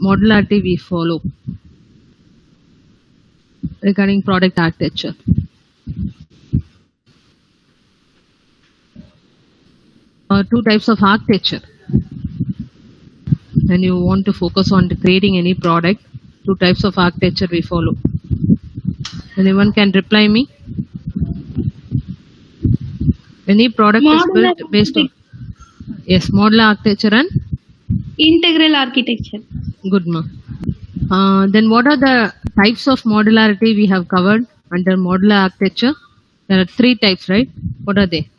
modularity we follow regarding product architecture. Two types of architecture. When you want to focus on creating any product, two types of architecture we follow. Anyone can reply me? Any product is built based on modular architecture and integral architecture. Good, ma. Then what are the types of modularity we have covered under modular architecture? There are three types, right? What are they?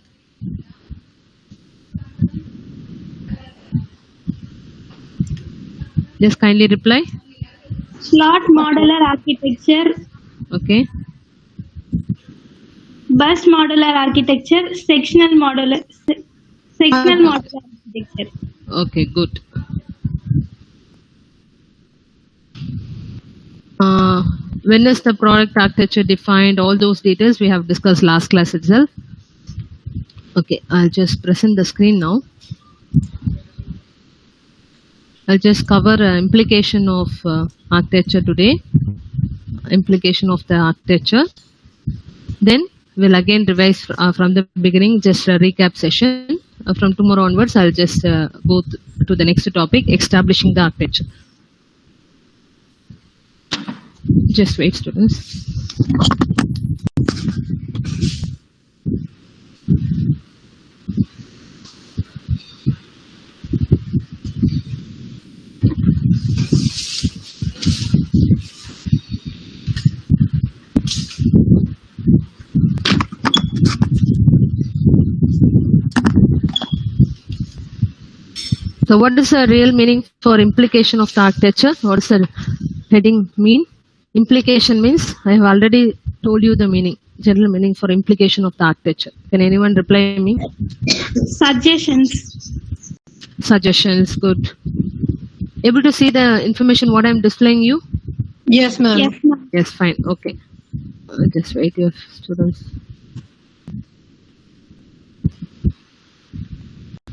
Just kindly reply. Slot modular architecture. Okay. Bus modular architecture, sectional modular architecture. Okay, good. When is the product architecture defined? All those details we have discussed last class itself. Okay, I'll just present the screen now. I'll just cover implication of architecture today. Implication of the architecture. Then we'll again revise from the beginning, just a recap session. From tomorrow onwards, I'll just go to the next topic, establishing the architecture. Just wait, students. So what does the real meaning for implication of the architecture? What does the heading mean? Implication means, I have already told you the meaning, general meaning for implication of the architecture. Can anyone reply me? Suggestions. Suggestions, good. Able to see the information what I am displaying you? Yes, ma'am. Yes, ma'am. Yes, fine, okay. Just wait your students.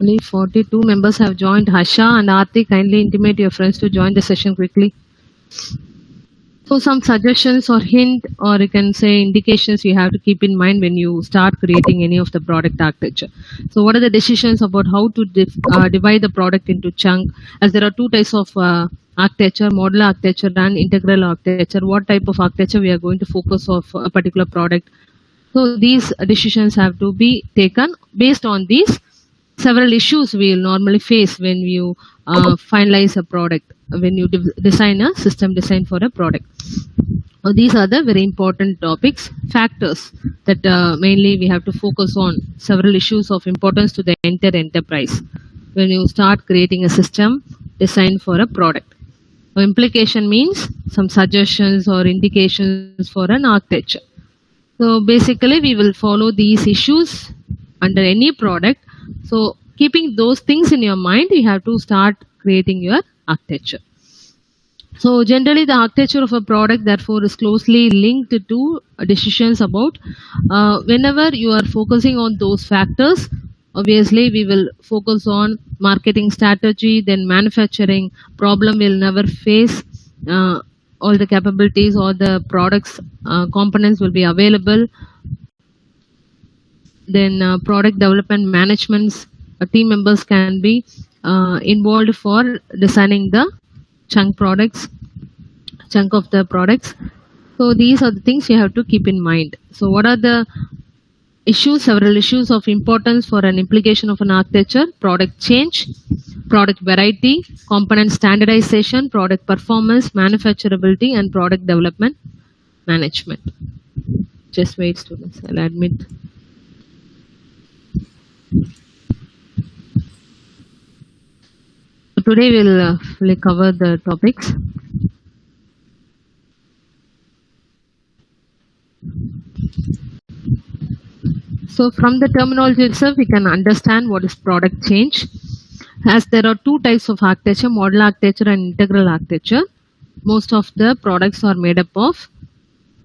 Only 42 members have joined. Harsha and Aarti, kindly intimate your friends to join the session quickly. So some suggestions or hint, or you can say indications you have to keep in mind when you start creating any of the product architecture. So what are the decisions about how to divide the product into chunk? As there are two types of architecture, modular architecture and integral architecture. What type of architecture we are going to focus on a particular product? So these decisions have to be taken based on these several issues we will normally face when you finalize a product, when you design a system design for a product. These are the very important topics, factors that mainly we have to focus on, several issues of importance to the entire enterprise when you start creating a system design for a product. So implication means some suggestions or indications for an architecture. So basically we will follow these issues under any product. So keeping those things in your mind, you have to start creating your architecture. So generally the architecture of a product therefore is closely linked to decisions about whenever you are focusing on those factors, obviously we will focus on marketing strategy, then manufacturing problem will never face, all the capabilities or the products components will be available. Then product development managements, team members can be involved for designing the chunk of the products. So these are the things you have to keep in mind. So what are the issues? Several issues of importance for an implication of an architecture: product change, product variety, component standardization, product performance, manufacturability, and product development management. Just wait, students, I'll admit. Today we'll cover the topics. So from the terminology itself, we can understand what is product change. As there are two types of architecture, modular architecture and integral architecture. Most of the products are made up of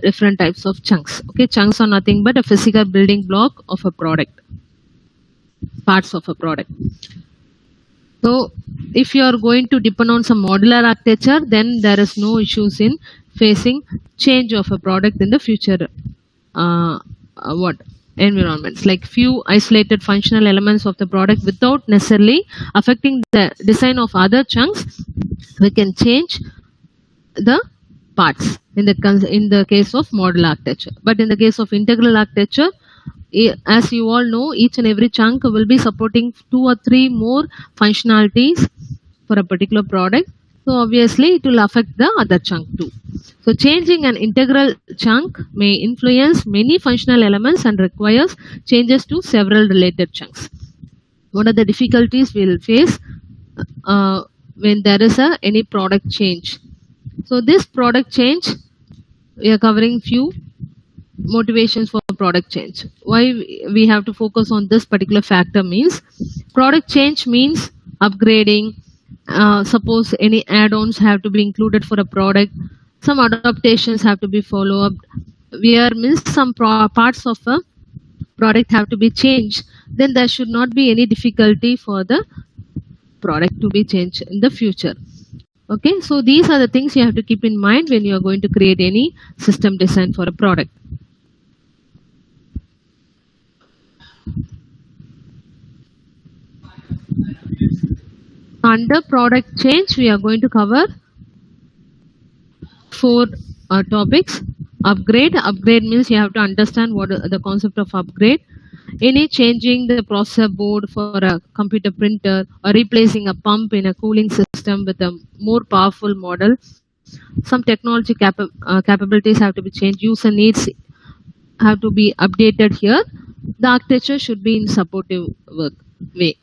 different types of chunks. Okay, chunks are nothing but a physical building block of a product, parts of a product. So if you are going to depend on some modular architecture, then there is no issues in facing change of a product in the future what environments, like few isolated functional elements of the product without necessarily affecting the design of other chunks. We can change the parts in the case of modular architecture, but in the case of integral architecture, as you all know, each and every chunk will be supporting 2 or 3 more functionalities for a particular product. So obviously it will affect the other chunk too. So changing an integral chunk may influence many functional elements and requires changes to several related chunks. What are the difficulties we will face when there is any product change? So this product change, we are covering few motivations for product change. Why we have to focus on this particular factor means product change means upgrading. Suppose any add-ons have to be included for a product, some adaptations have to be followed up, where means some parts of a product have to be changed, then there should not be any difficulty for the product to be changed in the future. Okay, so these are the things you have to keep in mind when you are going to create any system design for a product. Under product change, we are going to cover 4 topics. Upgrade. Upgrade means you have to understand what the concept of upgrade. Any changing the processor board for a computer printer or replacing a pump in a cooling system with a more powerful model. Some technology capabilities have to be changed. User needs have to be updated here. The architecture should be in supportive way.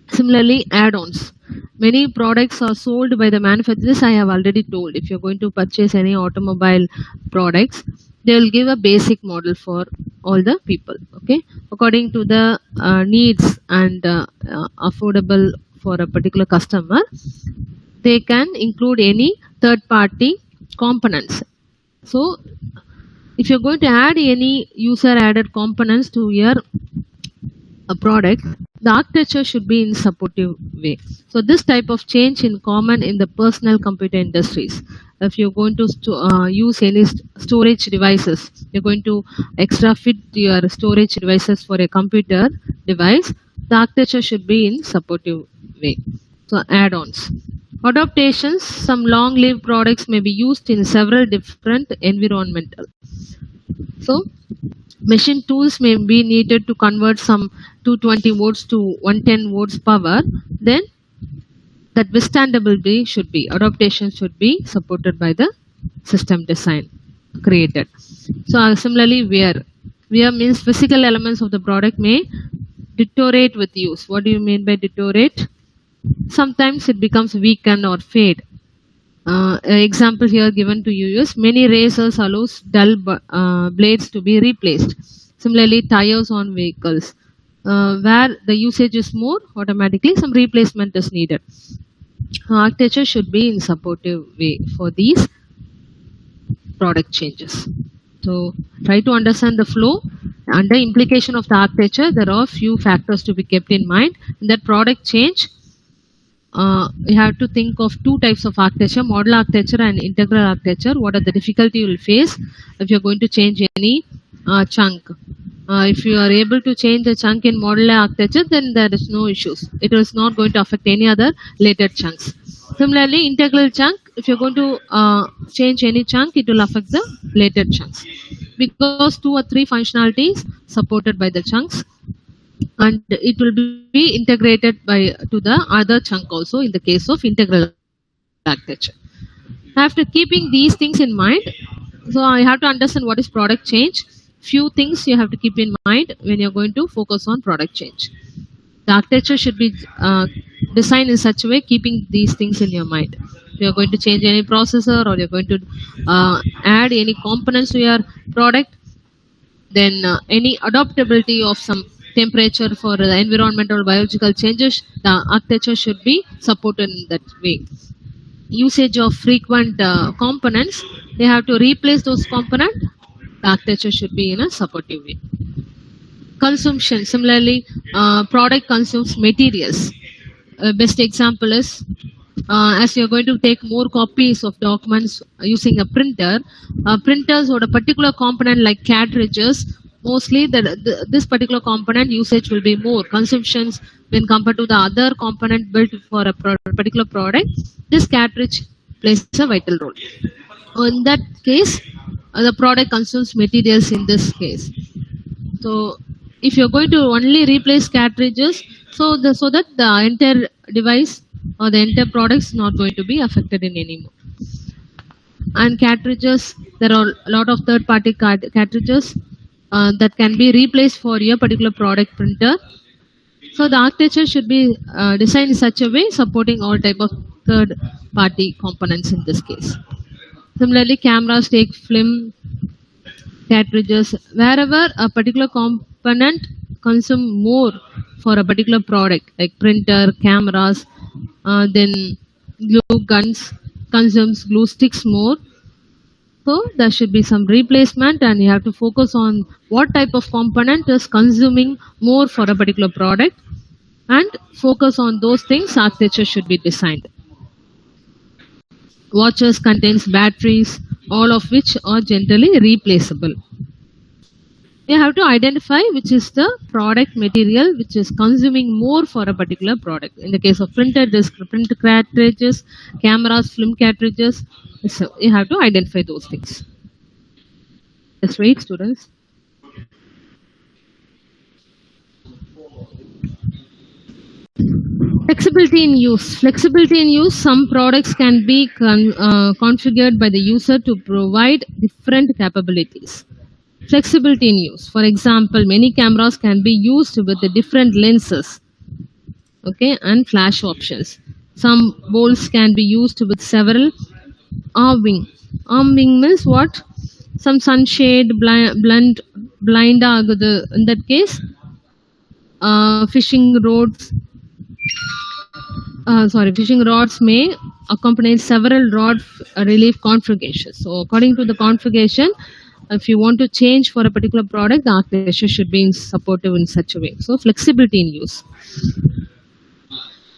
Similarly, add-ons. Many products are sold by the manufacturers. I have already told, if you're going to purchase any automobile products, they will give a basic model for all the people. Okay, according to the needs and affordable for a particular customer, they can include any third-party components. So, if you're going to add any user-added components to your product, the architecture should be in supportive way. So this type of change in common in the personal computer industries. If you're going to use any storage devices, you're going to extra fit your storage devices for a computer device, the architecture should be in supportive way. So add-ons. Adaptations. Some long-lived products may be used in several different environmental. So machine tools may be needed to convert some 220 volts to 110 volts power, then that withstandability should be, adaptation should be supported by the system design created. So similarly, wear means physical elements of the product may deteriorate with use. What do you mean by deteriorate? Sometimes it becomes weakened or fade. Example here given to you is many razors allows dull blades to be replaced. Similarly, tires on vehicles, where the usage is more, automatically some replacement is needed. Architecture should be in supportive way for these product changes. So try to understand the flow. Under implication of the architecture, there are few factors to be kept in mind. In that product change, you have to think of 2 types of architecture, modular architecture and integral architecture. What are the difficulty you will face if you are going to change any chunk? If you are able to change the chunk in modular architecture, then there is no issues. It is not going to affect any other related chunks. Similarly, integral chunk, if you're going to change any chunk, it will affect the related chunks, because 2 or 3 functionalities supported by the chunks, and it will be integrated to the other chunk also in the case of integral architecture. After keeping these things in mind, so I have to understand what is product change. Few things you have to keep in mind when you're going to focus on product change. The architecture should be designed in such a way, keeping these things in your mind. If you're going to change any processor or you're going to add any components to your product, then any adaptability of some temperature for the environmental biological changes, the architecture should be supported in that way. Usage of frequent components, they have to replace those components, the architecture should be in a supportive way. Consumption, similarly, product consumes materials. best example is as you're going to take more copies of documents using a printer, printers or a particular component like cartridges, mostly this particular component usage will be more consumptions when compared to the other component built for a particular product. This cartridge plays a vital role. In that case, the product consumes materials in this case. So if you're going to only replace cartridges, so that the entire device or the entire product is not going to be affected in any more. And cartridges, there are a lot of third-party cartridges that can be replaced for your particular product printer. So the architecture should be designed in such a way supporting all type of third-party components in this case. Similarly, cameras take film cartridges. Wherever a particular component consume more for a particular product, like printer, cameras, then glue guns consumes glue sticks more. So there should be some replacement, and you have to focus on what type of component is consuming more for a particular product, and focus on those things. Architecture should be designed. Watches contains batteries, all of which are generally replaceable. You have to identify which is the product material which is consuming more for a particular product. In the case of printer, disk, print cartridges, cameras, film cartridges, so you have to identify those things. Just wait, students. Flexibility in use. Flexibility in use. Some products can be configured by the user to provide different capabilities. Flexibility in use. For example, many cameras can be used with the different lenses, okay, and flash options. Some bolts can be used with several arming. Arming means what? Some sunshade, blind agadu. In that case, fishing rods may accompany several rod relief configurations. So according to the configuration, if you want to change for a particular product, the architecture should be supportive in such a way. So flexibility in use.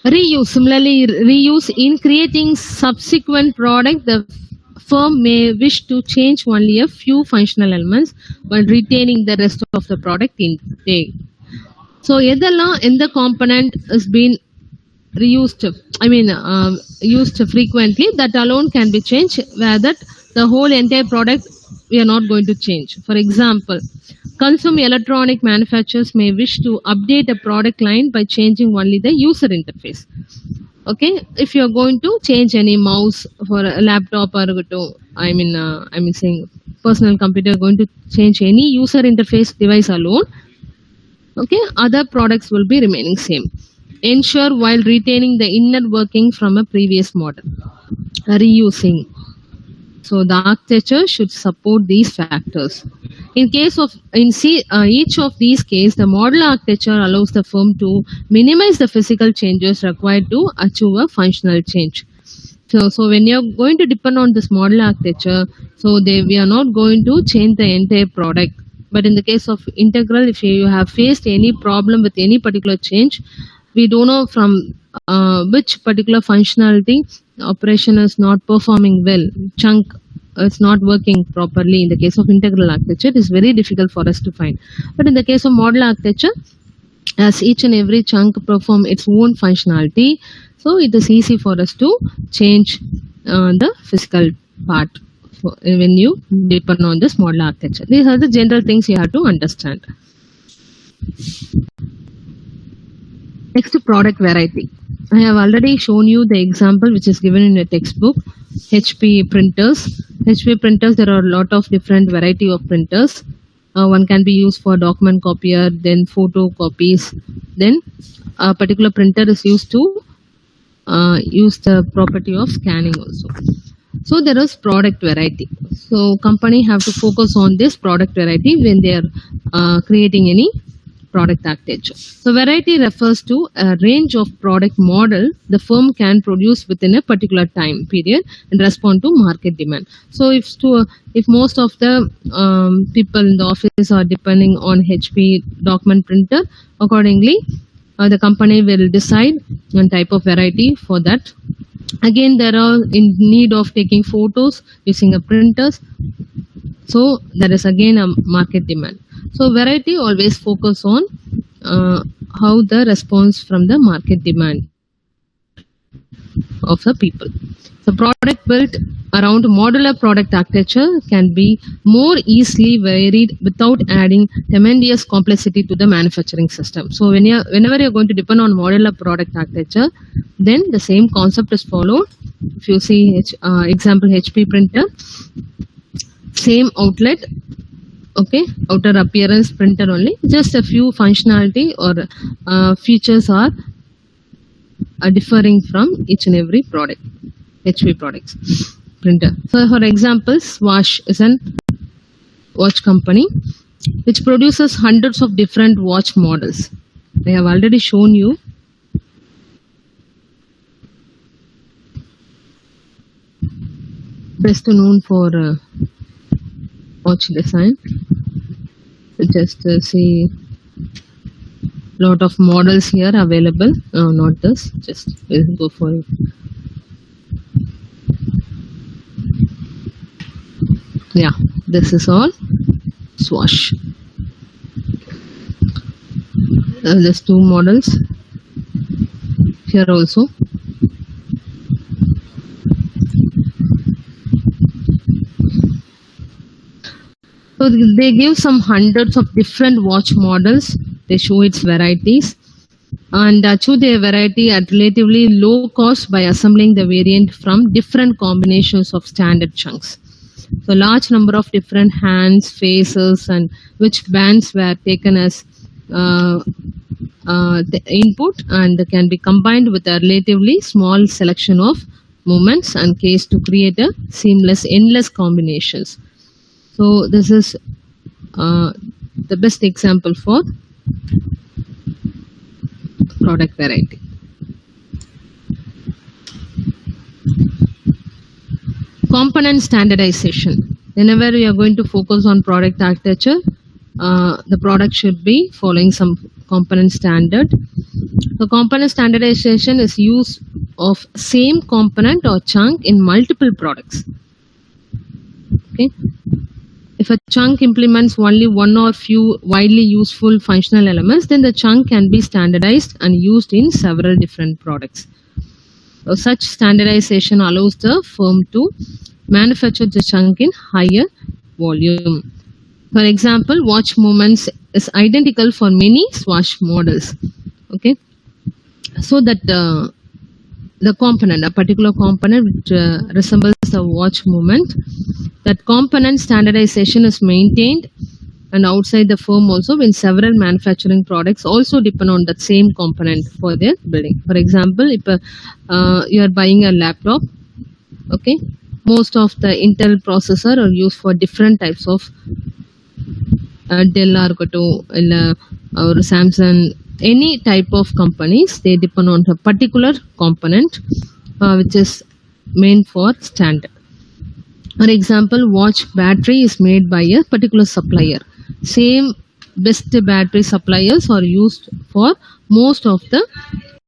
Reuse. Similarly, reuse in creating subsequent product, the firm may wish to change only a few functional elements while retaining the rest of the product intact. So எதெல்லாம் எந்த component is being reused, used frequently, that alone can be changed, where that the whole entire product we are not going to change. For example, consumer electronic manufacturers may wish to update a product line by changing only the user interface. Okay, if you are going to change any mouse for a laptop or saying personal computer, going to change any user interface device alone, okay, other products will be remaining same. Ensure while retaining the inner working from a previous model. Reusing. So the architecture should support these factors. In each of these cases, the model architecture allows the firm to minimize the physical changes required to achieve a functional change. So when you're going to depend on this model architecture, we are not going to change the entire product. But in the case of integral, if you have faced any problem with any particular change, we don't know from which particular functionality operation is not performing well, chunk is not working properly. In the case of integral architecture, it is very difficult for us to find. But in the case of model architecture, as each and every chunk perform its own functionality, so it is easy for us to change the physical part when you depend on this model architecture. These are the general things you have to understand. Next, product variety. I have already shown you the example which is given in the textbook. HP printers. HP printers, there are a lot of different variety of printers. One can be used for document copier, then photo copies. Then a particular printer is used to use the property of scanning also. So there is product variety. So company have to focus on this product variety when they are creating any product architecture. So variety refers to a range of product model the firm can produce within a particular time period and respond to market demand. So if most of the people in the office are depending on HP document printer, accordingly the company will decide one type of variety for that. Again, there are in need of taking photos using a printers. So there is again a market demand. So variety always focus on how the response from the market demand of the people. The product built around modular product architecture can be more easily varied without adding tremendous complexity to the manufacturing system. So whenever you're going to depend on modular product architecture, then the same concept is followed. If you see example HP printer, same outlet, okay, outer appearance printer only, just a few functionality or features are differing from each and every product, HP products printer. So for example, Swatch is an watch company which produces hundreds of different watch models. I have already shown you. Best known for watch design. So just see lot of models here available. Not this, just we'll go for it. Yeah, this is all Swatch. There's two models here also. So they give some hundreds of different watch models. They show its varieties and achieve their variety at relatively low cost by assembling the variant from different combinations of standard chunks. So large number of different hands, faces, and which bands were taken as the input and can be combined with a relatively small selection of movements and case to create a seamless, endless combinations. So this is the best example for product variety. Component standardization. Whenever we are going to focus on product architecture, the product should be following some component standard. So component standardization is use of same component or chunk in multiple products. Okay. If a chunk implements only one or few widely useful functional elements, then the chunk can be standardized and used in several different products. So such standardization allows the firm to manufacture the chunk in higher volume. For example, watch movements is identical for many Swatch models. Okay, so that the component, a particular component which resembles a watch movement, that component standardization is maintained and outside the firm also when several manufacturing products also depend on that same component for their building. For example, if you are buying a laptop, okay, most of the Intel processor are used for different types of Dell or Samsung, any type of companies, they depend on a particular component which is meant for standard. For example, watch battery is made by a particular supplier. Same best battery suppliers are used for most of the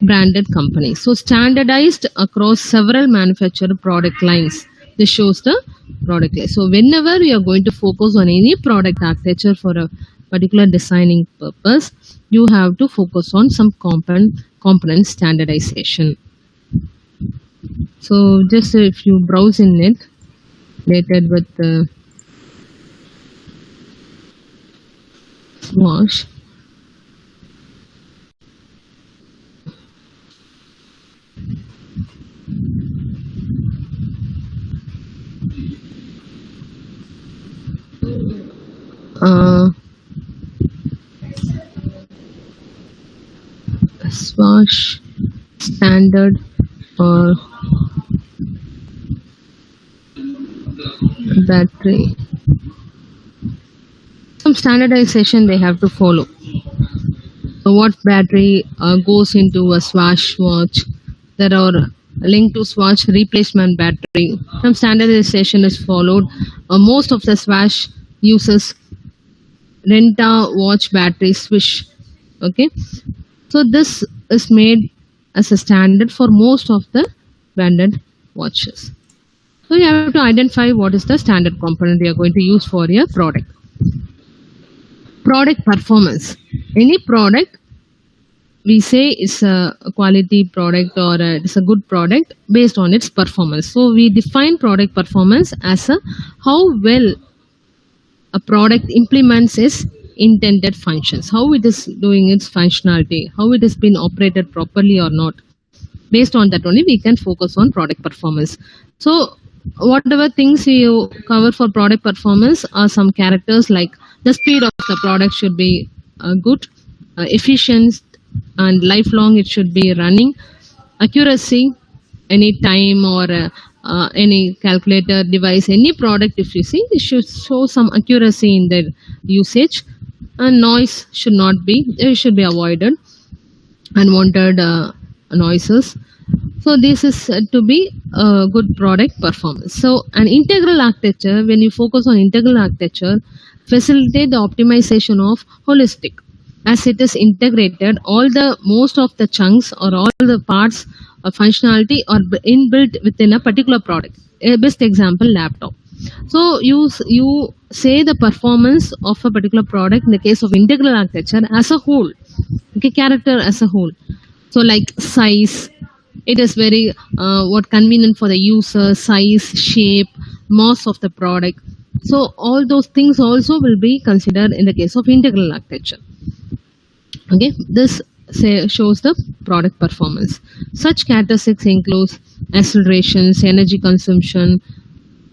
branded companies. So standardized across several manufacturer product lines. This shows the product line. So whenever you are going to focus on any product architecture for a particular designing purpose, you have to focus on some component standardization. So just if you browse in it related with the Swatch, Swatch standard or battery, some standardization they have to follow. So what battery goes into a Swatch watch? There are linked to Swatch replacement battery. Some standardization is followed. Most of the Swatch uses Renta watch battery Swish. Okay. So So this is made as a standard for most of the branded watches. So you have to identify what is the standard component you are going to use for your product. Product performance. Any product we say is a quality product or it's a good product based on its performance. So we define product performance as how well a product implements its intended functions, how it is doing its functionality, how it has been operated properly or not. Based on that only we can focus on product performance. So whatever things you cover for product performance are some characters like the speed of the product should be good, efficient and lifelong it should be running, accuracy, any time or any calculator device, any product if you see, it should show some accuracy in their usage, and noise should not be, it should be avoided, unwanted noises. So this is to be a good product performance. So an integral architecture, when you focus on integral architecture, facilitate the optimization of holistic, as it is integrated, all the most of the chunks or all the parts of functionality are inbuilt within a particular product. A best example, laptop. So you say the performance of a particular product in the case of integral architecture as a whole, okay, character as a whole. So like size, it is very what convenient for the user, size, shape, mass of the product. So all those things also will be considered in the case of integral architecture. Okay, this shows the product performance. Such characteristics include accelerations, energy consumption.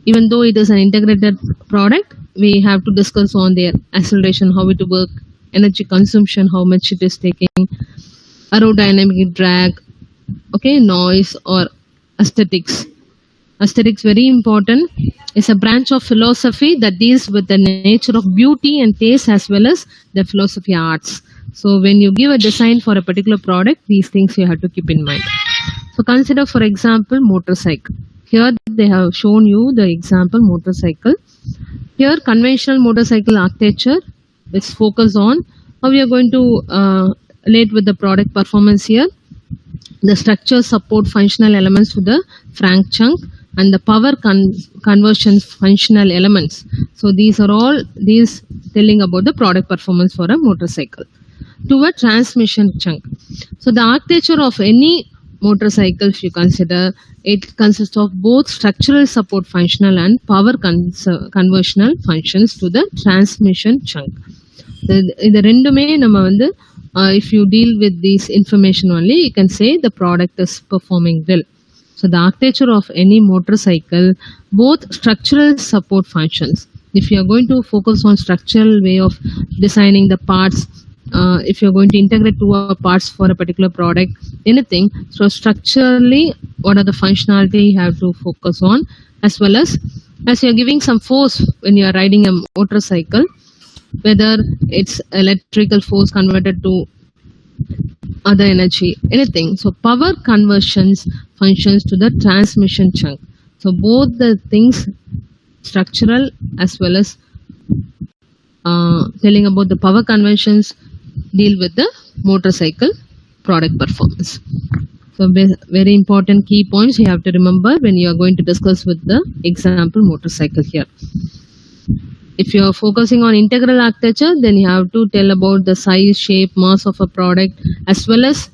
Even though it is an integrated product, we have to discuss on their acceleration, how it work, energy consumption, how much it is taking, aerodynamic drag, okay, noise or aesthetics. Aesthetics very important. It's a branch of philosophy that deals with the nature of beauty and taste as well as the philosophy arts. So when you give a design for a particular product, these things you have to keep in mind. So consider for example motorcycle. Here they have shown you the example motorcycle. Here conventional motorcycle architecture is focused on how we are going to relate with the product performance here. The structure support functional elements to the crank chunk and the power conversion functional elements. So these are all these telling about the product performance for a motorcycle. To a transmission chunk. So the architecture of any motorcycle, if you consider, it consists of both structural support functional and power conversional functions to the transmission chunk. இந்த ரெண்டுமே நம்ம வந்து if you deal with this information only, you can say the product is performing well. So the architecture of any motorcycle, both structural support functions. If you are going to focus on structural way of designing the parts, if you're going to integrate two parts for a particular product, anything, so structurally what are the functionality you have to focus on, as well as you're giving some force when you are riding a motorcycle, whether it's electrical force converted to other energy, anything. So power conversions functions to the transmission chunk. So both the things, structural as well as telling about the power conversions, deal with the motorcycle product performance. So very important key points you have to remember when you are going to discuss with the example motorcycle here. If you are focusing on integral architecture, then you have to tell about the size, shape, mass of a product, as well as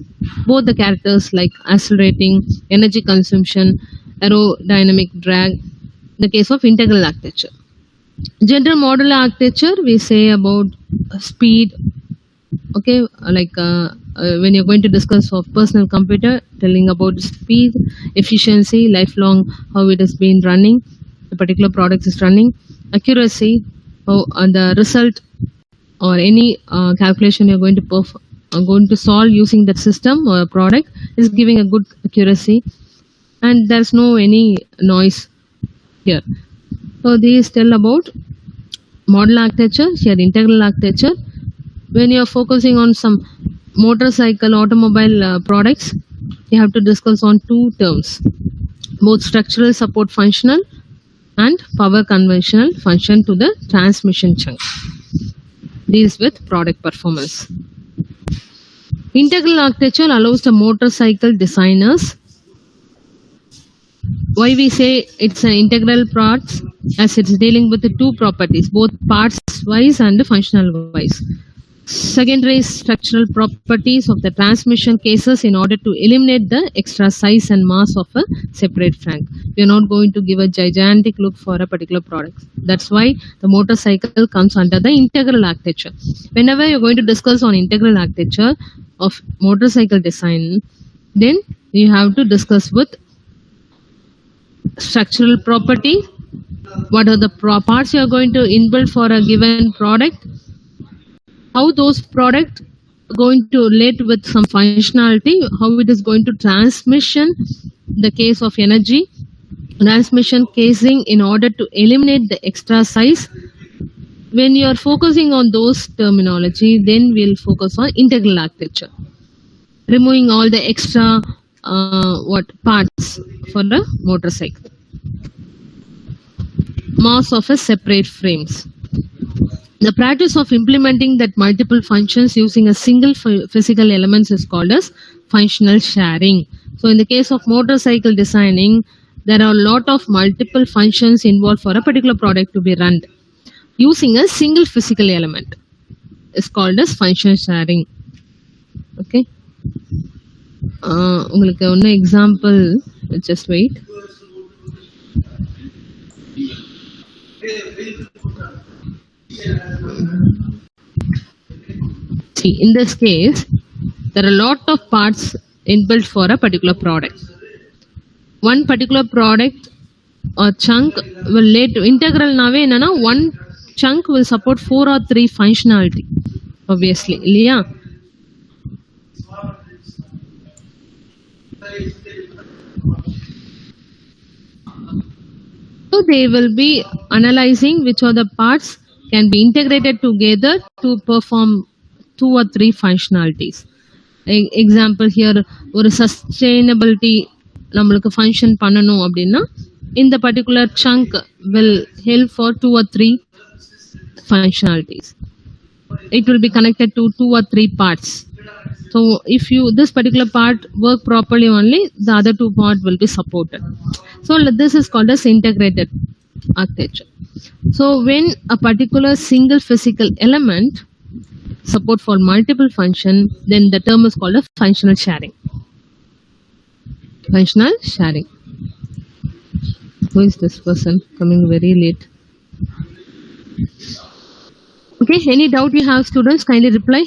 both the characters like accelerating, energy consumption, aerodynamic drag, in the case of integral architecture. General modular architecture, we say about speed, okay, like when you're going to discuss of personal computer, telling about speed, efficiency, lifelong, how it has been running, the particular product is running, accuracy, how the result or any calculation you're going to solve using that system or product is giving a good accuracy, and there's no any noise here. So these tell about model architecture, here integral architecture. When you are focusing on some motorcycle, automobile products, you have to discuss on two terms, both structural support functional and power conversional function to the transmission chunk. Deals with product performance. Integral architecture allows the motorcycle designers. Why we say it's an integral parts, as it's dealing with the two properties, both parts wise and functional wise. Secondary structural properties of the transmission cases in order to eliminate the extra size and mass of a separate crank. We are not going to give a gigantic look for a particular product. That's why the motorcycle comes under the integral architecture. Whenever you're going to discuss on integral architecture of motorcycle design, then you have to discuss with structural property, what are the parts you are going to inbuild for a given product, how those product going to relate with some functionality, how it is going to transmission the case of energy, transmission casing in order to eliminate the extra size. When you are focusing on those terminology, then we'll focus on integral architecture, removing all the extra parts for the motorcycle. Mass of a separate frames. The practice of implementing that multiple functions using a single physical elements is called as functional sharing. So in the case of motorcycle designing, there are a lot of multiple functions involved for a particular product to be run using a single physical element. Is called as functional sharing. Okay. உங்களுக்கு ஒன்று example, just wait. See, in this case, there are a lot of parts inbuilt for a particular product. One particular product or chunk will lead to integral nave enna one chunk will support 4 or 3 functionality, obviously, இல்லையா? So they will be analyzing which are the parts can be integrated together to perform 2 or 3 functionalities. Example here, ஒரு sustainability நம்மளுக்கு function பண்ணணும் அப்படின்னா இந்த particular chunk will help for 2 or 3 functionalities. It will be connected to 2 or 3 parts. So if this particular part work properly only, the other 2 parts will be supported. So this is called as integrated architecture. So when a particular single physical element support for multiple function, then the term is called a functional sharing. Functional sharing. Who is this person coming very late? Okay, any doubt you have, students, kindly reply.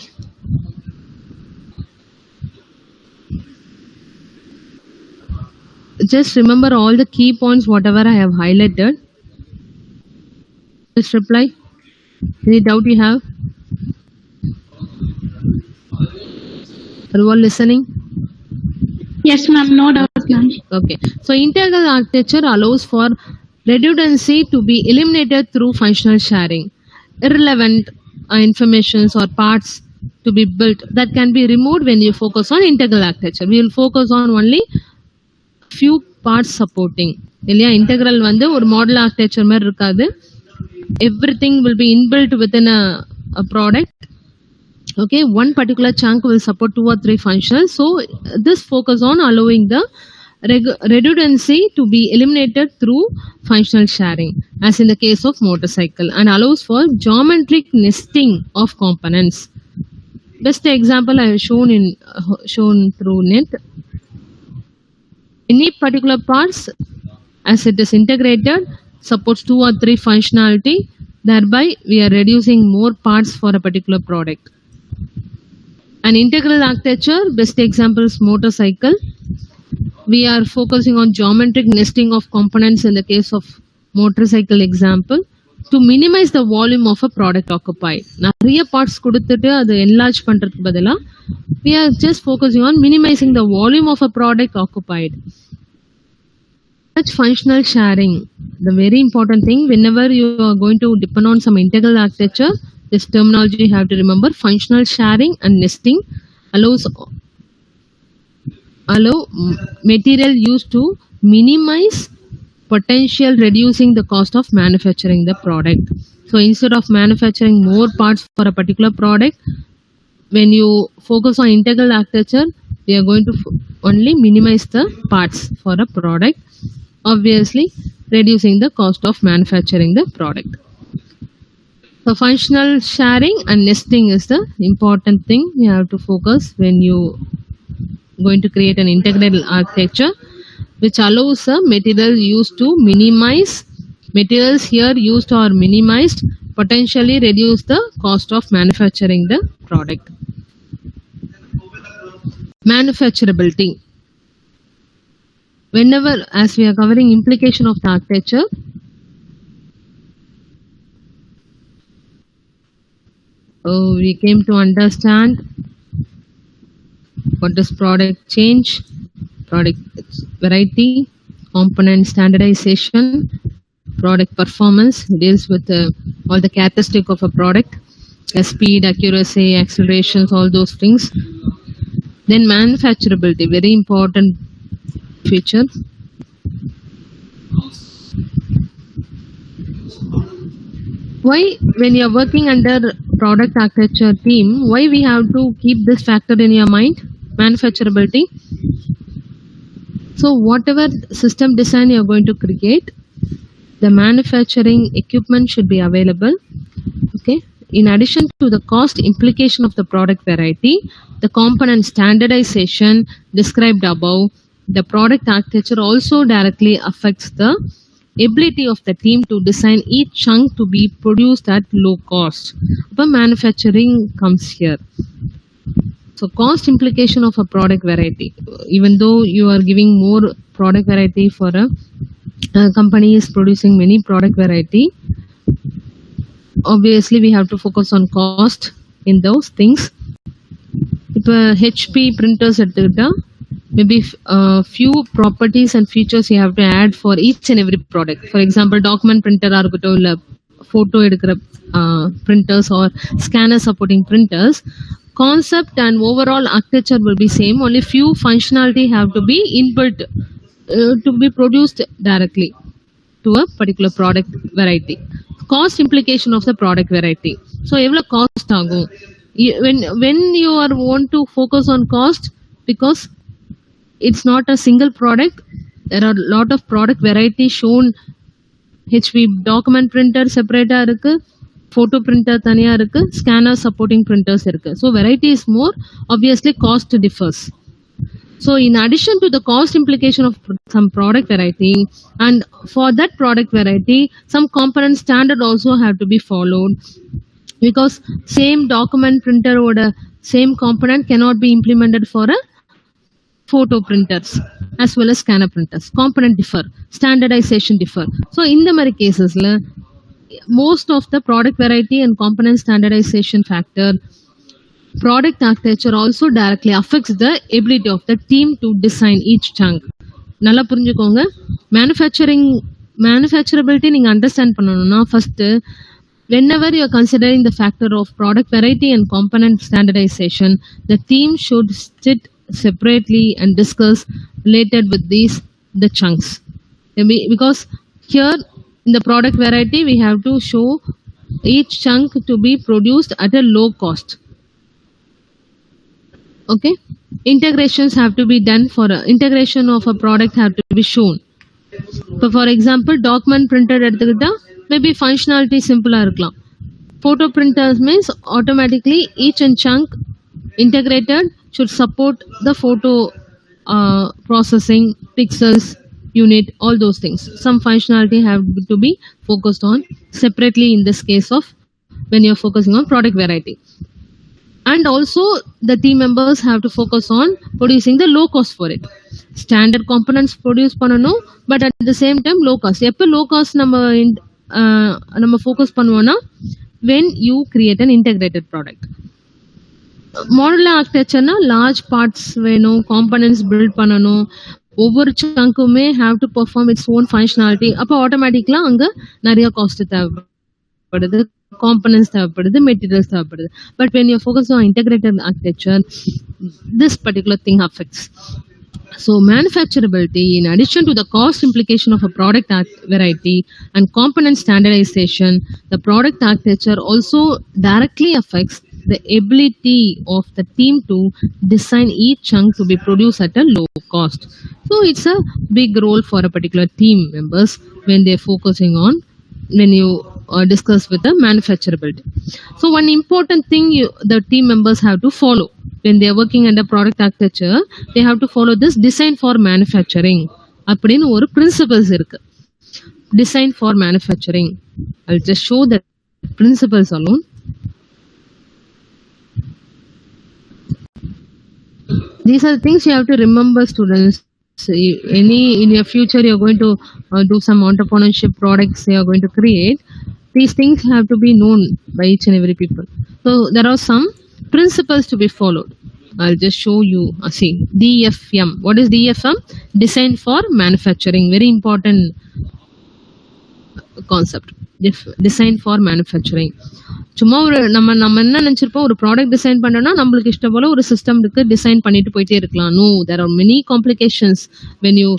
Just remember all the key points, whatever I have highlighted. Just reply. Any doubt you have? Are you all listening? Yes, ma'am. No doubt, ma'am. Okay. So integral architecture allows for redundancy to be eliminated through functional sharing. Irrelevant informations or parts to be built that can be removed when you focus on integral architecture. We will focus on only few parts supporting. இல்லையா? integral வந்து ஒரு model architecture மாதிரி இருக்காது. Everything will be inbuilt within a product. Okay, one particular chunk will support 2 or 3 functions. So this focus on allowing the redundancy to be eliminated through functional sharing, as in the case of motorcycle, and allows for geometric nesting of components. Best example I have shown through net. Any particular parts, as it is integrated, supports 2 or 3 functionality. Thereby, we are reducing more parts for a particular product. An integral architecture, best example is motorcycle. We are focusing on geometric nesting of components in the case of motorcycle example to minimize the volume of a product occupied. நிறைய parts கொடுத்துட்டு அது enlarge பண்றதுக்கு பதிலா we are just focusing on minimizing the volume of a product occupied. Such functional sharing, the very important thing, whenever you are going to depend on some integral architecture, this terminology you have to remember. Functional sharing and nesting allow material used to minimize potential, reducing the cost of manufacturing the product. So instead of manufacturing more parts for a particular product, when you focus on integral architecture, we are going to only minimize the parts for a product, obviously reducing the cost of manufacturing the product. So functional sharing and nesting is the important thing you have to focus when you going to create an integral architecture, which allows a material used to minimize materials here used or minimized, potentially reduce the cost of manufacturing the product. Manufacturability. Whenever, as we are covering implication of the architecture, we came to understand what is product change, product variety, component standardization, product performance, deals with all the characteristics of a product, speed, accuracy, accelerations, all those things. Then manufacturability, very important feature. Why, when you are working under product architecture team, why we have to keep this factor in your mind, manufacturability? So whatever system design you are going to create, the manufacturing equipment should be available. Okay. In addition to the cost implication of the product variety, the component standardization described above, the product architecture also directly affects the ability of the team to design each chunk to be produced at low cost. But manufacturing comes here. So cost implication of a product variety, even though you are giving more product variety for a company is producing many product variety, obviously we have to focus on cost in those things. If HP printers எடுத்துக்கிட்டா, maybe few properties and features you have to add for each and every product. For example, document printer இருக்கட்டும், இல்ல photo எடுக்கிற printers or scanner supporting printers, concept and overall architecture will be same, only few functionality have to be inbuilt to be produced directly to a particular product variety. Cost implication of the product variety. So எவ்வளவு cost ஆகும்? When you are want to focus on cost, because it's not a single product, there are a lot of product variety shown. HP document printer separate இருக்கு, photo printer தனியா இருக்கு, scanner supporting printers இருக்கு. So variety is more, obviously cost differs. So in addition to the cost implication of some product variety, and for that product variety, some component standard also have to be followed, because same document printer or same component cannot be implemented for a photo printers as well as scanner printers. Component differ, standardization differ. So in the many cases, most of the product variety and component standardization factor, product architecture also directly affects the ability of the team to design each chunk. நல்லா புரிஞ்சுக்கோங்க. manufacturability நீங்க understand பண்ணணும்னா first, whenever you are considering the factor of product variety and component standardization, the team should sit separately and discuss related with the chunks. Because here in the product variety we have to show each chunk to be produced at a low cost. Okay, integrations have to be done for integration of a product have to be shown. So for example, document printer எடுத்துக்கிட்டா maybe functionality simple இருக்கலாம். Photo printers means automatically each and chunk integrated should support the photo processing, pixels, unit, all those things. Some functionality have to be focused on separately in this case of when you're focusing on product variety. And also the team members have to focus on producing the low cost for it. Standard components produce பண்ணணும், but at the same time low cost. எப்போ low cost நம்ம focus பண்ணுவோம்னா when you create an integrated product. Modular architecture large parts வேணும், components build பண்ணணும், ஒவ்வொரு சங்குமே have to perform its own functionality. அப்போ ஆட்டோமேட்டிக்கலா அங்க நிறைய காஸ்ட் தேவைப்படுது, components தேவைப்படுது, materials தேவைப்படுது. But when you focus on integrated architecture, this particular thing affects. So manufacturability, in addition to the cost implication of a product variety and component standardization, the product architecture also directly affects the ability of the team to design each chunk to be produced at a low cost. So it's a big role for a particular team members when they're focusing on when you discuss with the manufacturability. So one important thing the team members have to follow when they are working under product architecture, they have to follow this design for manufacturing அப்படின்னு ஒரு principles இருக்கு. Design for manufacturing. I'll just show the principles alone. These are the things you have to remember, students. In your future you're going to do some entrepreneurship products you are going to create. These things have to be known by each and every people. So there are some principles to be followed. I'll just show you. See, DFM. What is DFM? Design for manufacturing. Very important concept. Design for manufacturing. சும்மா ஒரு நம்ம என்ன நினைச்சிருப்போம், ஒரு product design பண்ணோம்னா நம்மளுக்கு இஷ்டம் போல ஒரு சிஸ்டம் இருக்கு, டிசைன் பண்ணிட்டு போயிட்டே இருக்கலாம். No, there are many complications when you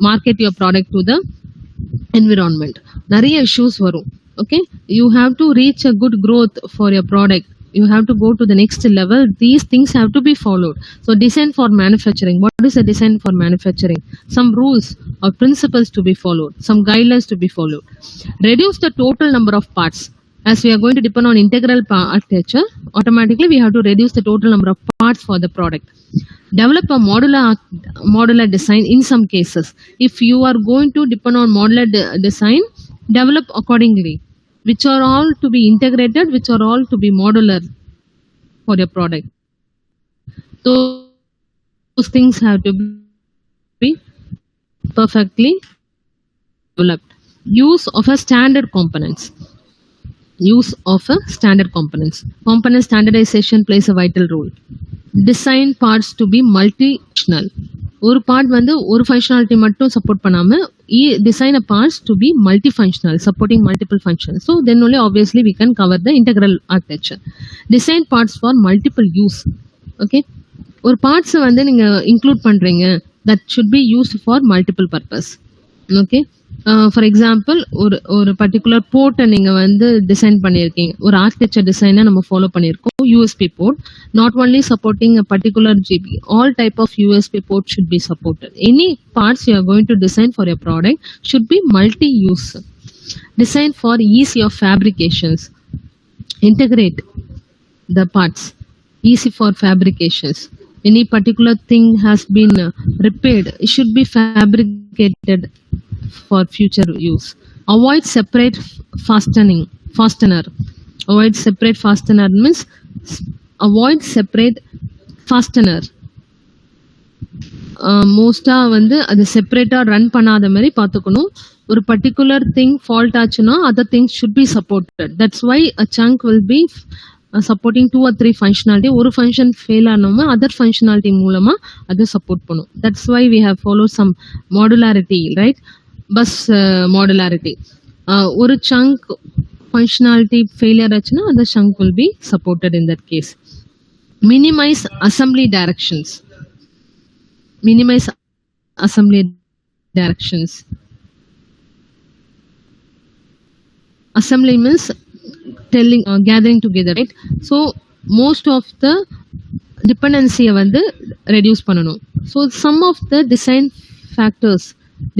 market your product to the environment. நிறைய இஷ்யூஸ் வரும். Okay, you have to reach a good growth for your product. You have to go to the next level. These things have to be followed. So design for manufacturing. What is a design for manufacturing? Some rules or principles to be followed. Some guidelines to be followed. Reduce the total number of parts. As we are going to depend on integral architecture, automatically we have to reduce the total number of parts for the product. Develop a modular design in some cases. If you are going to depend on modular design, develop accordingly. Which are all to be integrated, which are all to be modular for your product. Those things have to be perfectly developed. Use of a standard components. Use of a standard components. Component standardization plays a vital role. Design parts to be multi-functional. ஒரு part வந்து ஒரு functionality மட்டும் support பண்ணாம design a parts to be multifunctional, supporting multiple functions. So then only obviously we can cover the integral architecture. Design parts for multiple use. Okay, ஒரு parts வந்து நீங்க include பண்றீங்க, that should be used for multiple purpose. Okay, for example ஒரு particular போர்ட்டை நீங்க வந்து design பண்ணியிருக்கீங்க, ஒரு ஆர்கிடெக்சர் டிசைனை நம்ம ஃபாலோ பண்ணியிருக்கோம். USB port not only supporting a particular GB, all type of USB port should be supported. Any parts you are going to design for your product should be multi use. Design for easy of fabrications. Integrate the parts. Easy for fabrications. Any particular thing has been repaired, it should be fabricated for future use. Avoid separate fastener. Avoid separate fastener means avoid separate fastener. மோஸ்டா வந்து அது செப்பரேட்டா run பண்ணாத மாதிரி பார்த்துக்கணும். ஒரு particular thing fault ஆச்சுன்னா other things should be supported. That's why a chunk will be supporting 2 or 3 functionality. ஒரு function fail ஆனோம்னா அதர் ஃபங்க்ஷனாலிட்டி மூலமா அதை சப்போர்ட் பண்ணும். That's why we have follow some modularity, right? Plus modularity. ஒரு chunk functionality failure ஆச்சுன்னா அந்த chunk will be supported in that case. Minimize assembly directions. Minimize assembly directions. Assembly means telling, gathering together, right? So most of the dependency வந்து reduce பண்ணணும். So some of the design factors,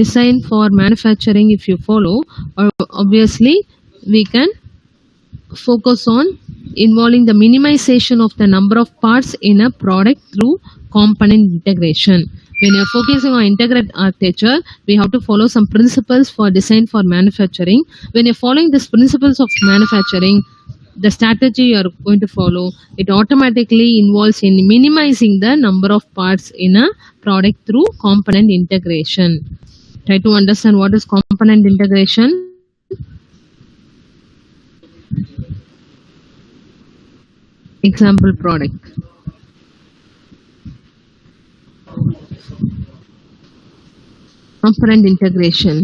design for manufacturing, if you follow, obviously we can focus on involving the minimization of the number of parts in a product through component integration. When you're focusing on integrated architecture, we have to follow some principles for design for manufacturing. When you're following these principles of manufacturing, the strategy you are going to follow, it automatically involves in minimizing the number of parts in a product through component integration. Try to understand what is component integration. Example product. Component integration.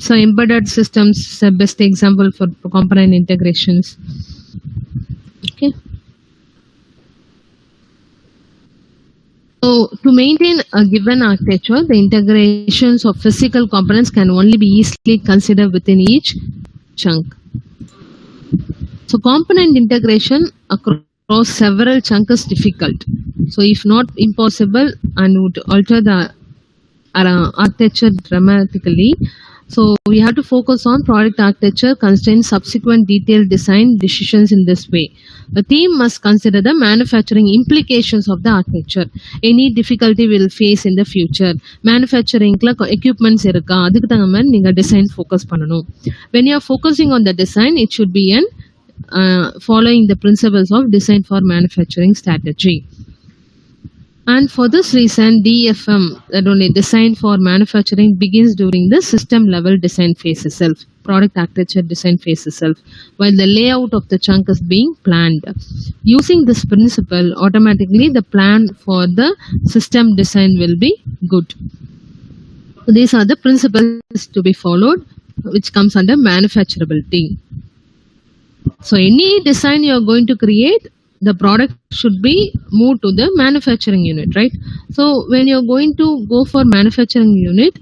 So embedded systems is the best example for component integrations. Okay. So to maintain a given architecture, the integrations of physical components can only be easily considered within each chunk. So component integration across several chunks is difficult. So if not impossible, and would alter the architecture dramatically. So we have to focus on product architecture, constrain subsequent detailed design decisions in this way. The team must consider the manufacturing implications of the architecture. Any difficulty will face in the future. Manufacturing equipments irukka, adukku thanga mari neenga design focus pananum. When you are focusing on the design, it should be an following the principles of design for manufacturing strategy. And for this reason, DFM, that only design for manufacturing, begins during the system level design phase itself, product architecture design phase itself, while the layout of the chunk is being planned. Using this principle, automatically the plan for the system design will be good. So these are the principles to be followed, which comes under manufacturability. So any design you are going to create, the product should be moved to the manufacturing unit, right? So when you're going to go for manufacturing unit,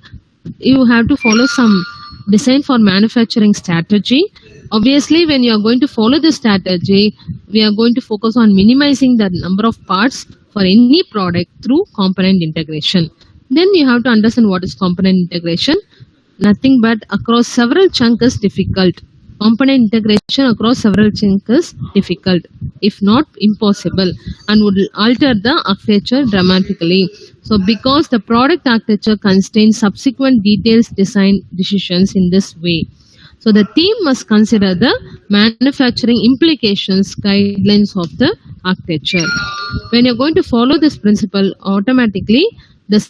you have to follow some design for manufacturing strategy. Obviously, when you are going to follow the strategy, we are going to focus on minimizing the number of parts for any product through component integration. Then you have to understand what is component integration. Nothing but across several chunks is difficult. Component integration across several chunks is difficult, if not impossible, and would alter the architecture dramatically. So because the product architecture contains subsequent details design decisions in this way. So the team must consider the manufacturing implications guidelines of the architecture. When you're going to follow this principle, automatically the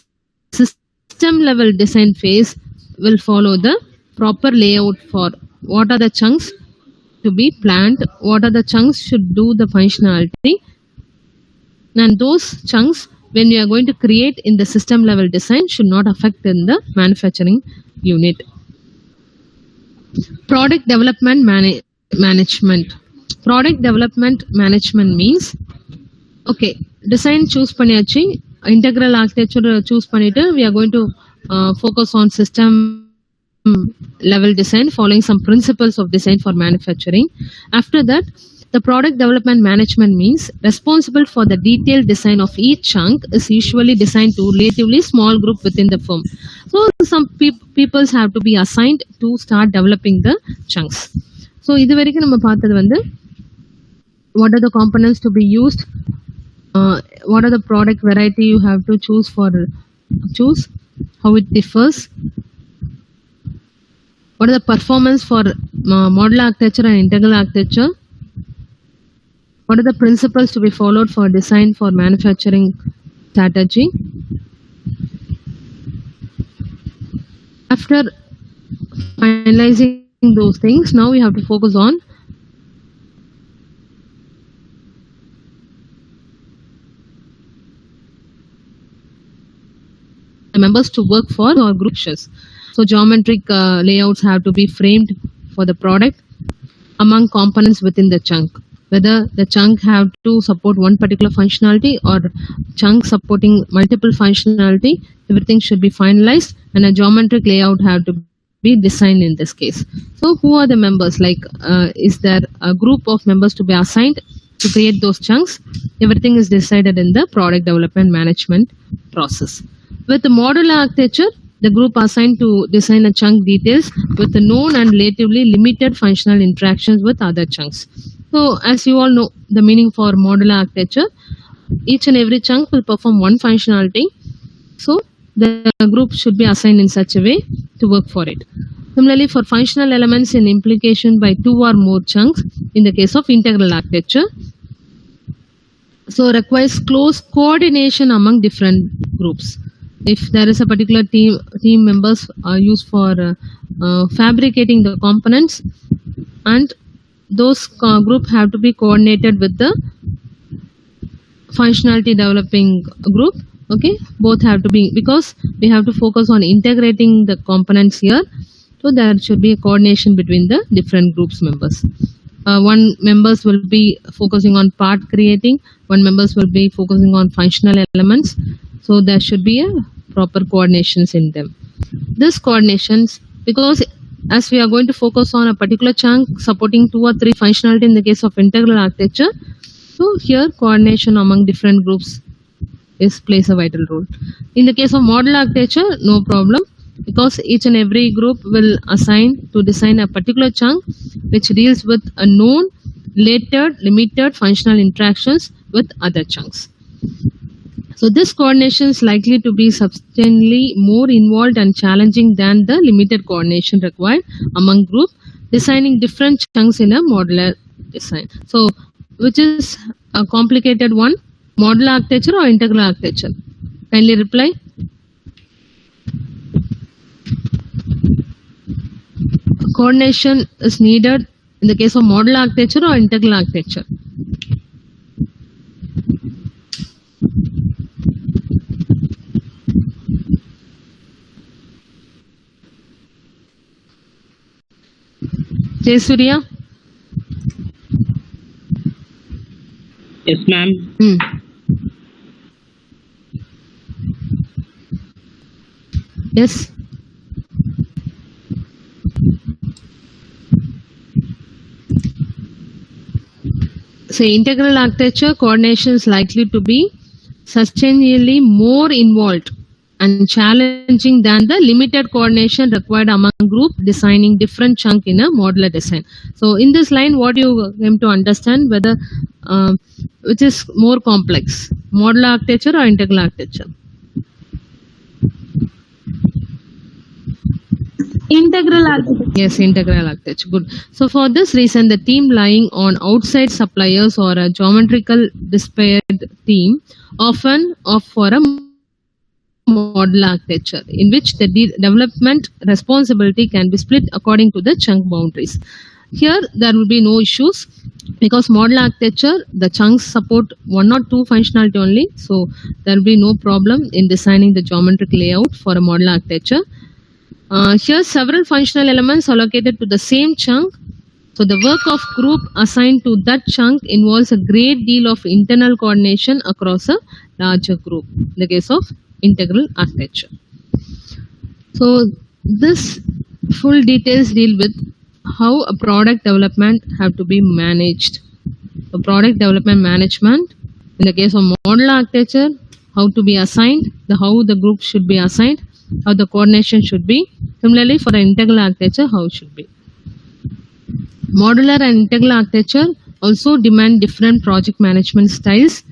system level design phase will follow the proper layout for what are the chunks to be planned, what are the chunks should do the functionality, and those chunks when we are going to create in the system level design should not affect in the manufacturing unit. Product development management. Product development management means, okay, design choose பண்ணியாச்சு, integral architecture choose பண்ணிட்டு we are going to focus on system level design following some principles of design for manufacturing. After that, the product development management means responsible for the detailed design of each chunk is usually designed to relatively small group within the firm. So some peoples have to be assigned to start developing the chunks. So இது வரைக்கும் நம்ம பார்த்தது வந்து what are the components to be used, what are the product variety you have to choose, how it differs, what are the performance for modular architecture and integral architecture, what are the principles to be followed for design for manufacturing strategy. After finalizing those things, now we have to focus on the members to work for or groups. So geometric layouts have to be framed for the product among components within the chunk. Whether the chunk have to support one particular functionality or chunk supporting multiple functionality, everything should be finalized and a geometric layout have to be designed in this case. So who are the members? Like is there a group of members to be assigned to create those chunks? Everything is decided in the product development management process. With the modular architecture, the group assigned to design a chunk details with the known and relatively limited functional interactions with other chunks. So as you all know, the meaning for modular architecture, each and every chunk will perform one functionality. So the group should be assigned in such a way to work for it. Similarly, for functional elements in implication by two or more chunks in the case of integral architecture, so requires close coordination among different groups. If there is a particular team members are used for fabricating the components, and those group have to be coordinated with the functionality developing group. Okay, both have to be, because we have to focus on integrating the components here. So there should be a coordination between the different groups members. One members will be focusing on part creating, one members will be focusing on functional elements, So there should be a proper coordinations in them. This coordinations, because as we are going to focus on a particular chunk supporting 2 or 3 functionality in the case of integral architecture, so here coordination among different groups plays a vital role. In the case of model architecture, no problem, because each and every group will assign to design a particular chunk which deals with a known, later, limited functional interactions with other chunks. So this coordination is likely to be substantially more involved and challenging than the limited coordination required among group designing different chunks in a modular design. So which is a complicated one, model architecture or integral architecture? Kindly reply. Coordination is needed in the case of model architecture or integral architecture? Jayasuriya? Yes, ma'am. Yes. So integral architecture coordination is likely to be substantially more involved and challenging than the limited coordination required among group designing different chunk in a modular design. So in this line, what you came to understand, whether which is more complex, modular architecture or integral architecture? Integral architecture. Yes, integral architecture. Good. So for this reason, the team lying on outside suppliers or a geometrical disparate team often opt for a modular architecture in which the development responsibility can be split according to the chunk boundaries. Here there will be no issues because modular architecture, the chunks support 1 or 2 functionality only. So there will be no problem in designing the geometric layout for a modular architecture. Here several functional elements allocated to the same chunk. So the work of group assigned to that chunk involves a great deal of internal coordination across a larger group in the case of integral architecture. So this full details deal with how a product development have to be managed. So product development management in the case of modular architecture, how to be assigned, how the group should be assigned, how the coordination should be. Similarly, for an integral architecture, how it should be. Modular and integral architecture also demand different project management styles.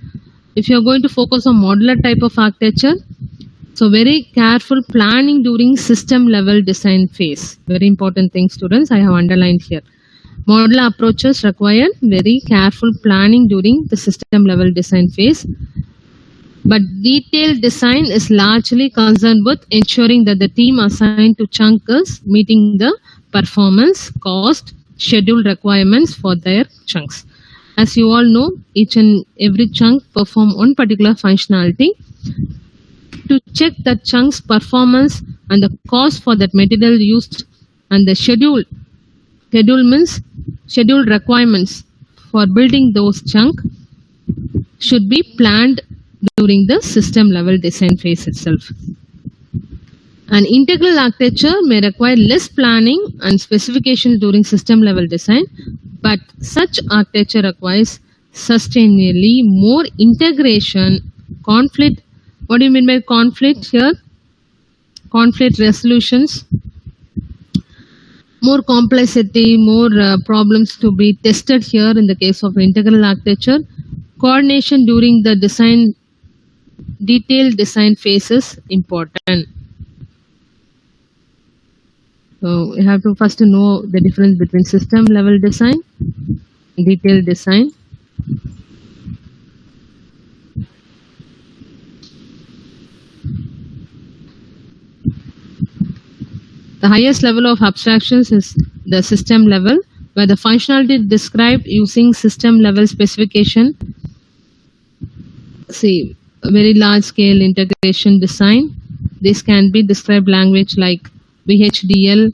If you are going to focus on modular type of architecture, so very careful planning during system level design phase. Very important thing, students, I have underlined here. Modular approaches require very careful planning during the system level design phase. But detailed design is largely concerned with ensuring that the team assigned to chunk is meeting the performance, cost, schedule requirements for their chunks. As you all know, each and every chunk perform one particular functionality. To check that chunk's performance and the cost for that material used and the schedule requirements for building those chunk should be planned during the system level design phase itself. An integral architecture may require less planning and specifications during system level design, but such architecture requires sustainably more integration, conflict. What do you mean by conflict here? Conflict resolutions, more complexity, more problems to be tested here in the case of integral architecture. Coordination during the design, detailed design phase is important. So you have to first know the difference between system level design, detailed design. The highest level of abstractions is the system level, where the functionality is described using system level specification. See, a very large scale integration design. This can be described language like VHDL,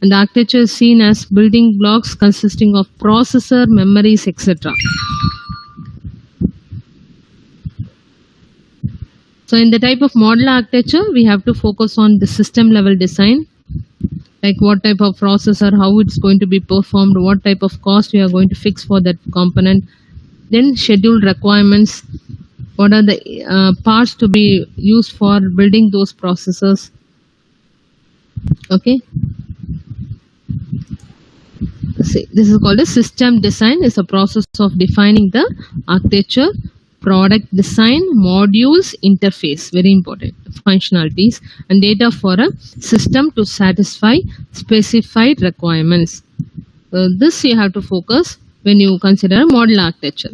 and the architecture is seen as building blocks consisting of processor, memories, etc. So in the type of model architecture, we have to focus on the system level design, like what type of processor, how it's going to be performed, what type of cost we are going to fix for that component. Then scheduled requirements, what are the parts to be used for building those processors. Okay. See, this is called a system design. It's a process of defining the architecture, product design, modules, interface, very important, functionalities, and data for a system to satisfy specified requirements. This you have to focus when you consider model architecture.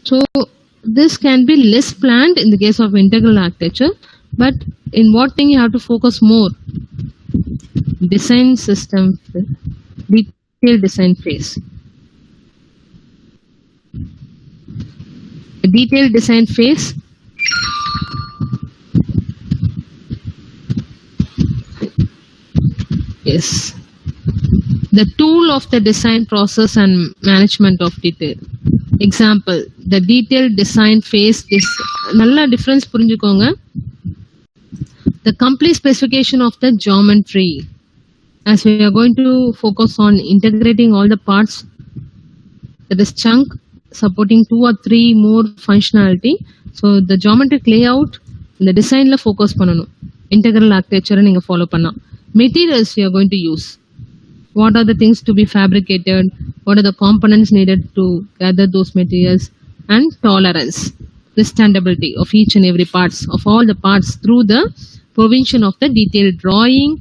So this can be less planned in the case of integral architecture, but in what thing you have to focus more? Design system, detailed design phase. Detailed design phase. Yes. The tool of the design process and management of detail. Example, the detailed design phase is nalla difference புரிஞ்சுக்கோங்க. The complete specification of the geometry, as we are going to focus on integrating all the parts, that is chunk supporting 2 or 3 more functionality. So the geometric layout, the design la focus பண்ணனும். Integral architecture நீங்க follow பண்ணா. Materials we are going to use. What are the things to be fabricated? What are the components needed to gather those materials? And tolerance, withstandability of each and every parts of all the parts through the provision of the detailed drawing,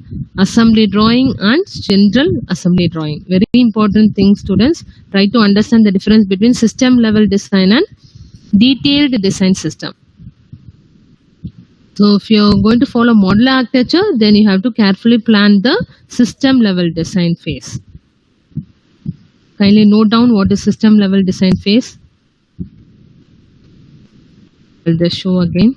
assembly drawing, and general assembly drawing. Very important thing, students. Try to understand the difference between system level design and detailed design system. So if you're going to follow model architecture, then you have to carefully plan the system level design phase. Kindly note down what is system level design phase. I'll just show again.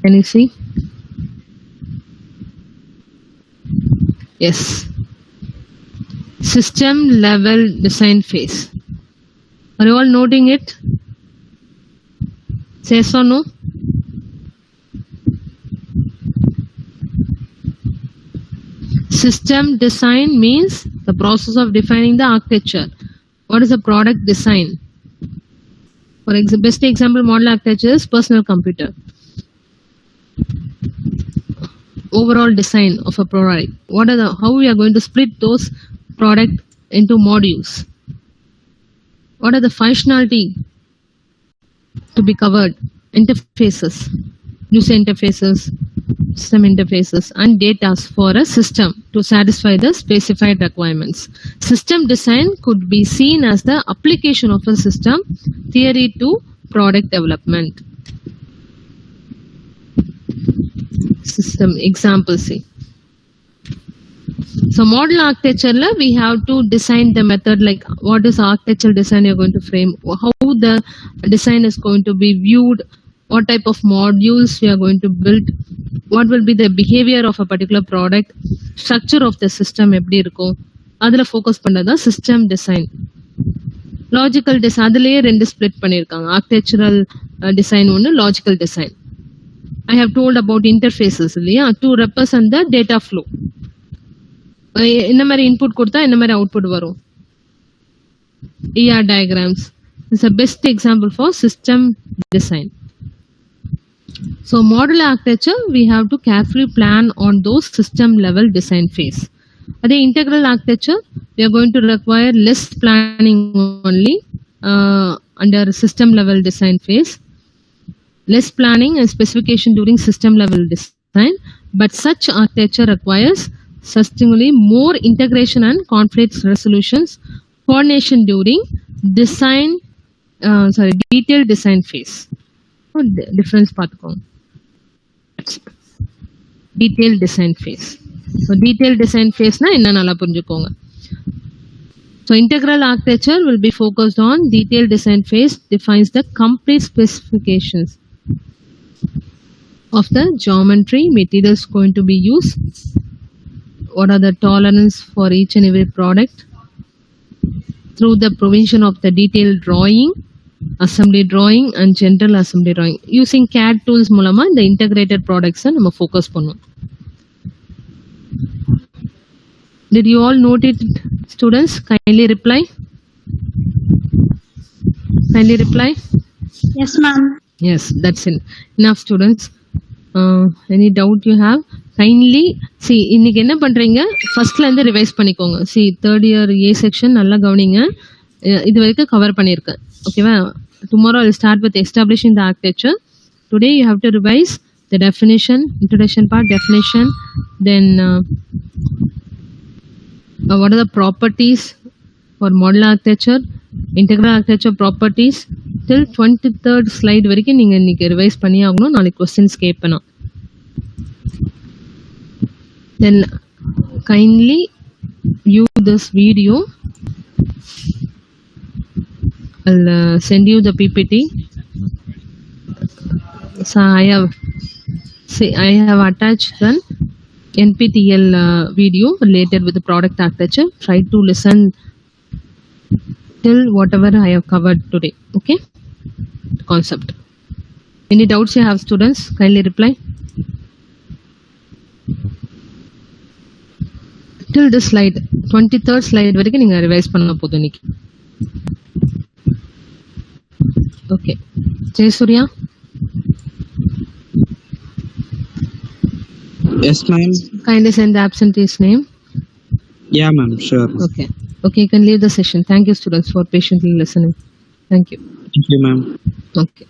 Can you see? Yes. System level design phase. Are you all noting it? Yes or no? System design means the process of defining the architecture. What is the product design? For example, best example model architecture is personal computer. Overall design of a product. What are the, how we are going to split those product into modules? What are the functionality to be covered? Interfaces, user interfaces, system interfaces, and data for a system to satisfy the specified requirements. System design could be seen as the application of a system theory to product development. System example, see. So model architecture la we have to design the method, like what is architectural design you're going to frame, how the design is going to be viewed, what type of modules we are going to build, what will be the behavior of a particular product, structure of the system எப்படி இருக்கும், அதுல focus பண்ணதா system design. Logical design அதுலயே 2 split பண்ணிருக்காங்க, architectural design ஒன்று, logical design. I have told about interfaces இல்லையா, to represent the data flow. என்ன மாதிரி இன்புட் கொடுத்தா என்ன மாதிரி அவுட்புட் வரும். ER diagrams is the best example for system design. So model architecture we have to carefully plan on those system level design phase. At the integral architecture we are going to require less planning only under system level design phase. Less planning and specification during system level design, but such architecture requires sustainably more integration and conflict resolutions, coordination during design, detailed design phase. Difference பார்த்துக்கோங்க. Detailed design phase. So detailed design phase na என்ன நல்லா புரிஞ்சுக்கோங்க. So integral architecture will be focused on detailed design phase, defines the complete specifications. of the geometry materials going to be used, what are the tolerance for each and every product through the provision of the detailed drawing, assembly drawing and general assembly drawing. Using CAD tools மூலமா இந்த integrated products நம்ம focus பண்ணுவோம். Did you all note it, students? Kindly reply. Kindly reply. Yes, ma'am. Yes, that's enough, students. Any doubt you have? Kindly see, இன்னைக்கு என்ன பண்றீங்க, ஃபர்ஸ்ட்ல இருந்து revise பண்ணிக்கோங்க. See, third year A section நல்லா கவனிங்க. இது வரைக்கும் கவர் பண்ணியிருக்கேன். ஓகேவா? Tomorrow I'll start with establishing the architecture. Today you have to revise the definition, introduction part, definition, then what are the properties for model architecture, integral architecture properties. Till 23rd slide வரைக்கும் நீங்க இன்னைக்கு revise பண்ணி ஆகணும். நாளைக்கு questions கேட்பேன். Then kindly view this video. I'll send you the PPT. So I have attached the NPTEL video related with the product architecture. Try to listen till whatever I have covered today. Okay? Concept. Any doubts you have, students? Kindly reply. Till this slide, 23rd slide வரைக்கும் நீங்க revise பண்ண போதும் இன்னைக்கு. Okay. Jayasuriya? Yes, ma'am. Kindly send the absentee's name. Yeah, ma'am. Sure. Okay. Okay, you can leave the session. Thank you, students, for patiently listening. Thank you. Thank you, ma'am. Okay.